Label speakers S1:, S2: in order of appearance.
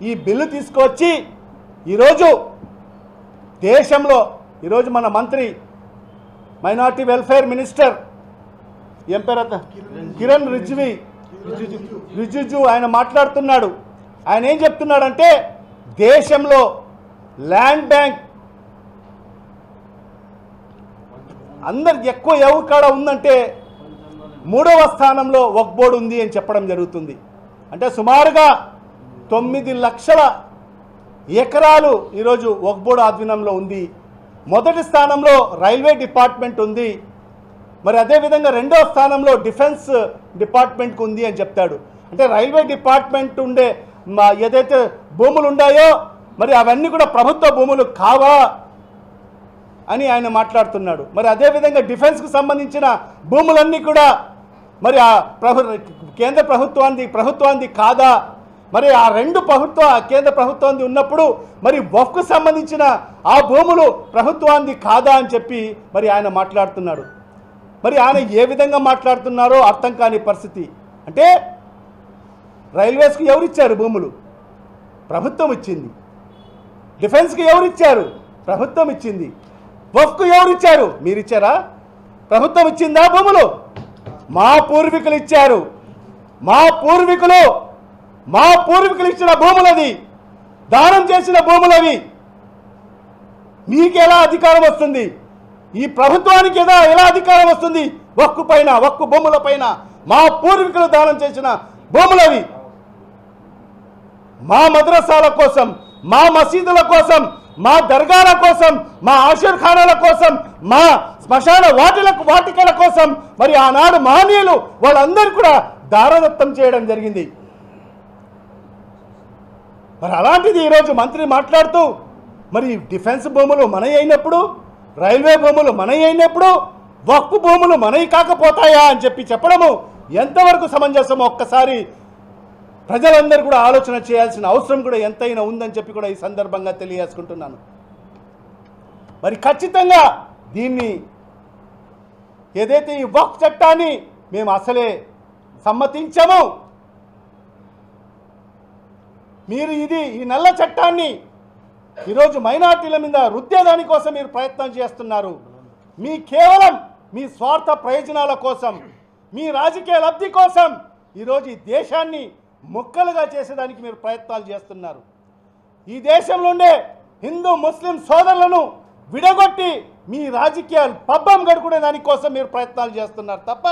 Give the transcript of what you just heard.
S1: ఈ బిల్లు తీసుకొచ్చి ఈరోజు దేశంలో ఈరోజు మన మంత్రి మైనార్టీ వెల్ఫేర్ మినిస్టర్ ఏం పేరు కిరణ్ రిజిజు ఆయన మాట్లాడుతున్నాడు. ఆయన ఏం చెప్తున్నాడంటే దేశంలో ల్యాండ్ బ్యాంక్ అందరికి ఎక్కువ ఎవరి కాడ ఉందంటే 3వ స్థానంలో వక్ఫ్ బోర్డు ఉంది అని చెప్పడం జరుగుతుంది. అంటే సుమారుగా 9 లక్షల ఎకరాలు ఈరోజు వక్ఫ్ బోర్డు ఆధీనంలో ఉంది. మొదటి స్థానంలో రైల్వే డిపార్ట్మెంట్ ఉంది. మరి అదేవిధంగా 2వ స్థానంలో డిఫెన్స్ డిపార్ట్మెంట్కి ఉంది అని చెప్తాడు. అంటే రైల్వే డిపార్ట్మెంట్ ఉండే ఏదైతే భూములు ఉన్నాయో మరి అవన్నీ కూడా ప్రభుత్వ భూములు కావా అని ఆయన మాట్లాడుతున్నాడు. మరి అదేవిధంగా డిఫెన్స్కి సంబంధించిన భూములన్నీ కూడా మరి ఆ కేంద్ర ప్రభుత్వానికి కాదా? మరి ఆ 2 కేంద్ర ప్రభుత్వానికి ఉన్నప్పుడు మరి వక్ఫ్కు సంబంధించిన ఆ భూములు ప్రభుత్వానికి కాదా అని చెప్పి మరి ఆయన మాట్లాడుతున్నాడు. మరి ఆయన ఏ విధంగా మాట్లాడుతున్నారో అర్థం కాని పరిస్థితి. అంటే రైల్వేస్కి ఎవరిచ్చారు భూములు? ప్రభుత్వం ఇచ్చింది. డిఫెన్స్కి ఎవరిచ్చారు? ప్రభుత్వం ఇచ్చింది. వక్ఫ్కు ఎవరిచ్చారు? మీరిచ్చారా? ప్రభుత్వం ఇచ్చిందా భూములు? మా పూర్వీకులు ఇచ్చారు. మా పూర్వీకులు ఇచ్చిన భూములది, దానం చేసిన భూములవి. మీకెలా అధికారం వస్తుంది? ఈ ప్రభుత్వానికి ఎలా అధికారం వస్తుంది? వక్ఫ్ పైన, వక్ఫ్ భూముల పైన మా పూర్వీకులు దానం చేసిన భూములవి. మా మద్రసాల కోసం, మా మసీదుల కోసం, మా దర్గాల కోసం, మా ఆషర్ఖానాల కోసం, మా శ్మశాన వాటికల కోసం మరి ఆనాడు మహనీయులు వాళ్ళందరూ కూడా దారదత్తం చేయడం జరిగింది. మరి అలాంటిది ఈరోజు మంత్రి మాట్లాడుతూ మరి డిఫెన్స్ భూములు మనవి అయినప్పుడు, రైల్వే భూములు మనవి అయినప్పుడు వక్ఫ్ భూములు మనవి కాకపోతాయా అని చెప్పడము ఎంతవరకు సమంజసమో ఒక్కసారి ప్రజలందరూ కూడా ఆలోచన చేయాల్సిన అవసరం కూడా ఎంతైనా ఉందని చెప్పి కూడా ఈ సందర్భంగా తెలియజేసుకుంటున్నాను. మరి ఖచ్చితంగా దీన్ని ఏదైతే ఈ వక్ఫ్ చట్టాన్ని మేము అసలే సమ్మతించము. మీరు ఈ నల్ల చట్టాన్ని ఈరోజు మైనార్టీల మీద రుద్దేదాని కోసం మీరు ప్రయత్నం చేస్తున్నారు. కేవలం మీ స్వార్థ ప్రయోజనాల కోసం, మీ రాజకీయ లబ్ధి కోసం ఈరోజు ఈ దేశాన్ని ముక్కలుగా చేసేదానికి మీరు ప్రయత్నాలు చేస్తున్నారు. ఈ దేశంలో ఉండే హిందూ ముస్లిం సోదరులను విడగొట్టి మీ రాజకీయాలు పబ్బం గడుకునే దానికోసం మీరు ప్రయత్నాలు చేస్తున్నారు తప్ప